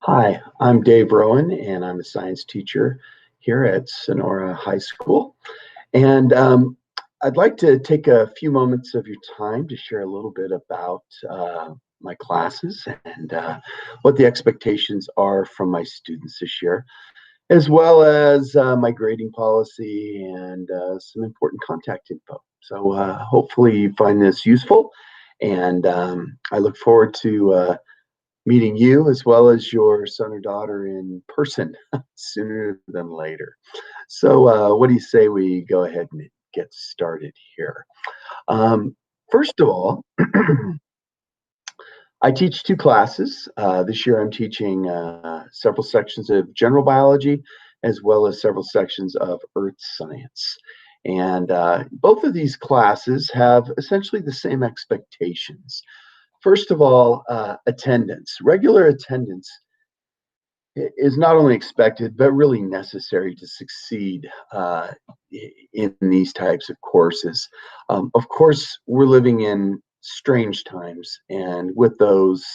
Hi, I'm Dave Rowan, and I'm a science teacher here at Sonora High School. And I'd like to take a few moments of your time to share a little bit about my classes and what the expectations are from my students this year, as well as my grading policy and some important contact info. So hopefully you find this useful, and I look forward to meeting you as well as your son or daughter in person sooner than later. So, what do you say we go ahead and get started here? Um, First of all, I teach two classes. This year I'm teaching several sections of general biology as well as several sections of earth science. And both of these classes have essentially the same expectations. First of all, attendance. Regular attendance is not only expected, but really necessary to succeed in these types of courses. Of course, we're living in strange times, and with those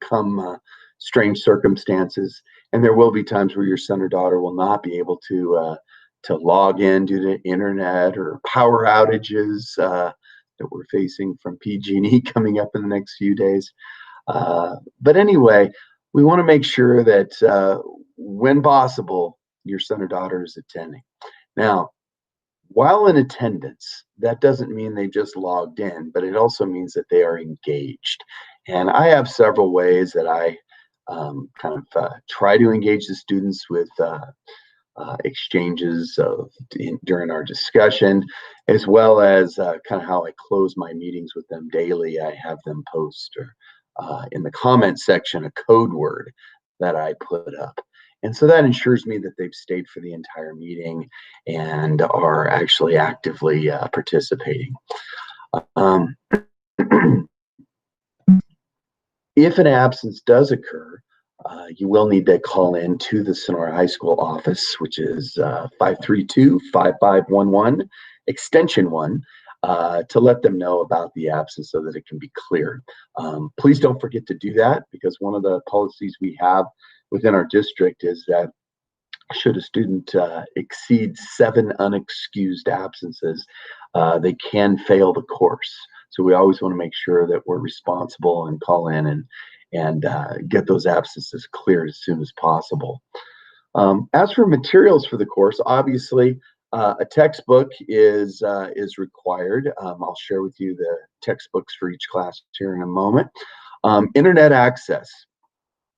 come strange circumstances. And there will be times where your son or daughter will not be able to log in due to internet or power outages that we're facing from PG&E coming up in the next few days. But anyway, we want to make sure that when possible, your son or daughter is attending. Now, while in attendance, that doesn't mean they just logged in, but it also means that they are engaged. And I have several ways that I try to engage the students with exchanges during our discussion, as well as kind of how I close my meetings with them daily. I have them post or in the comment section a code word that I put up. And so that ensures me that they've stayed for the entire meeting and are actually actively participating. Um, if an absence does occur, you will need to call in to the Sonora High School office, which is 532-5511, extension 1, to let them know about the absence so that it can be cleared. Please don't forget to do that, because one of the policies we have within our district is that should a student exceed 7 unexcused absences, they can fail the course. So we always want to make sure that we're responsible and call in and get those absences cleared as soon as possible. As for materials for the course, obviously a textbook is required. I'll share with you the textbooks for each class here in a moment. Internet access.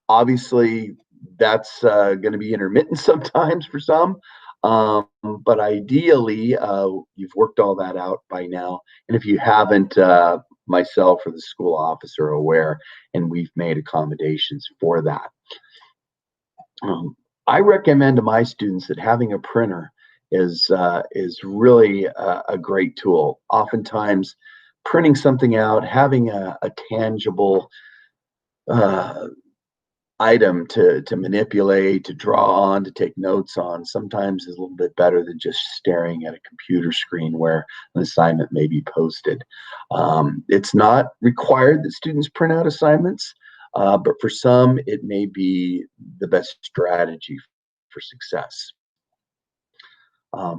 Obviously, that's going to be intermittent sometimes for some, but ideally, you've worked all that out by now. And if you haven't, myself or the school office are aware, and we've made accommodations for that. I recommend to my students that having a printer is really a great tool. Oftentimes, printing something out, having a tangible item to manipulate, to draw on, to take notes on, sometimes is a little bit better than just staring at a computer screen where an assignment may be posted. It's not required that students print out assignments, but for some, it may be the best strategy for success.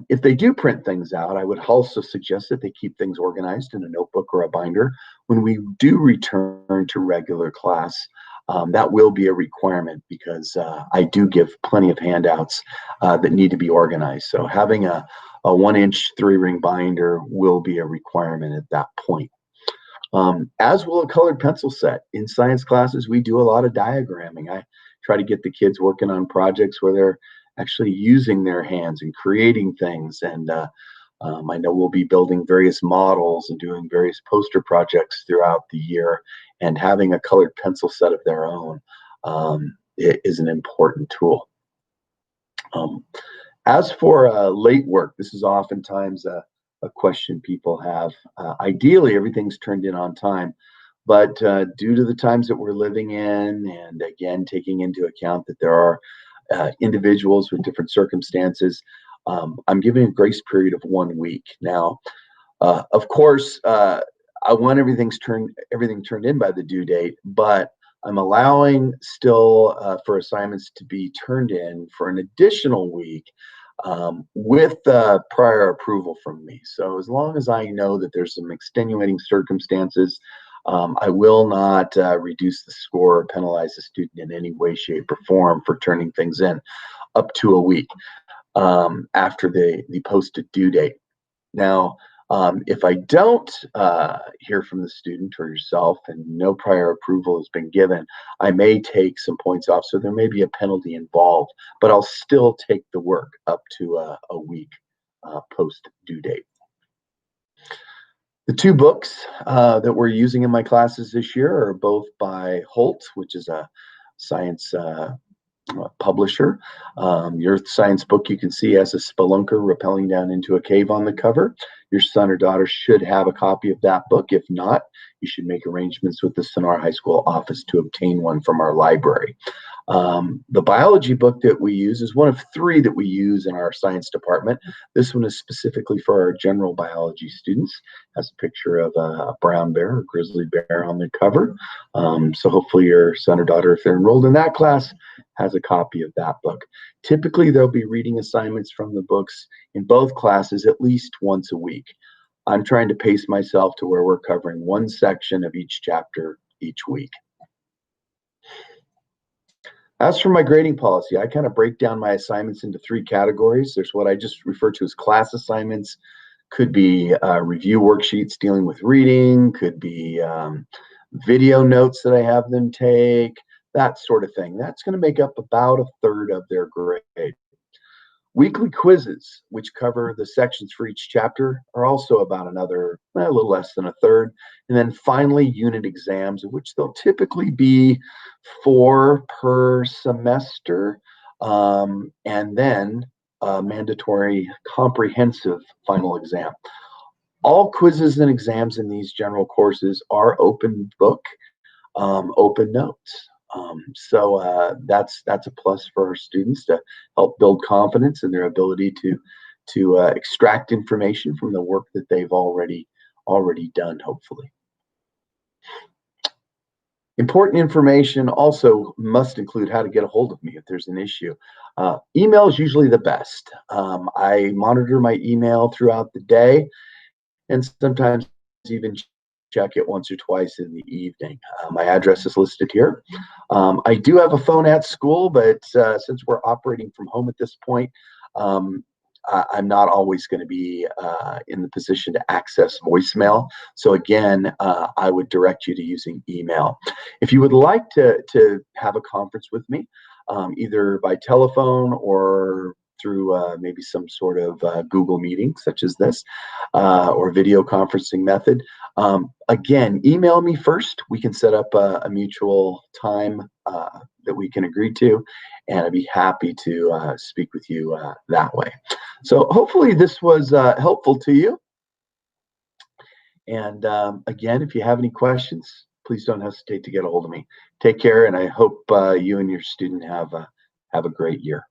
If they do print things out, I would also suggest that they keep things organized in a notebook or a binder. When we do return to regular class, that will be a requirement, because I do give plenty of handouts that need to be organized. So having a 1-inch 3-ring binder will be a requirement at that point. As will a colored pencil set. In science classes, we do a lot of diagramming. I try to get the kids working on projects where they're actually using their hands and creating things. And I know we'll be building various models and doing various poster projects throughout the year, and having a colored pencil set of their own is an important tool. As for late work, this is oftentimes a question people have. Ideally, everything's turned in on time, but due to the times that we're living in, and again, taking into account that there are individuals with different circumstances, I'm giving a grace period of 1 week. Now, of course, I want everything turned in by the due date, but I'm allowing still for assignments to be turned in for an additional week with prior approval from me. So as long as I know that there's some extenuating circumstances, I will not reduce the score or penalize the student in any way, shape, or form for turning things in up to a week after the posted due date. Now, if I don't hear from the student or yourself and no prior approval has been given, I may take some points off. So there may be a penalty involved, but I'll still take the work up to a week post due date. The two books that we're using in my classes this year are both by Holt, which is a science publisher. Your Earth Science book you can see has a spelunker rappelling down into a cave on the cover. Your son or daughter should have a copy of that book. If not, you should make arrangements with the Sonora High School office to obtain one from our library. The biology book that we use is one of three that we use in our science department. This one is specifically for our general biology students. It has a picture of a brown bear, a grizzly bear on the cover. So hopefully your son or daughter, if they're enrolled in that class, has a copy of that book. Typically, they'll be reading assignments from the books in both classes at least once a week. I'm trying to pace myself to where we're covering one section of each chapter each week. As for my grading policy, I kind of break down my assignments into three categories. There's what I just refer to as class assignments, could be review worksheets dealing with reading, could be video notes that I have them take, that sort of thing. That's going to make up about a third of their grade. Weekly quizzes, which cover the sections for each chapter, are also about another, a little less than a third. And then finally, unit exams, of which there'll typically be 4 per semester, and then a mandatory comprehensive final exam. All quizzes and exams in these general courses are open book, open notes. So that's a plus for our students to help build confidence in their ability to extract information from the work that they've already done, hopefully. Important information also must include how to get a hold of me if there's an issue. Email is usually the best. I monitor my email throughout the day and sometimes even check it once or twice in the evening. My address is listed here. I do have a phone at school, but since we're operating from home at this point, I'm not always going to be in the position to access voicemail. So again, I would direct you to using email. If you would like to have a conference with me, either by telephone or through maybe some sort of Google meeting such as this, or video conferencing method. Again, email me first. We can set up a mutual time that we can agree to, and I'd be happy to speak with you that way. So hopefully this was helpful to you. And again, if you have any questions, please don't hesitate to get a hold of me. Take care, and I hope you and your student have a great year.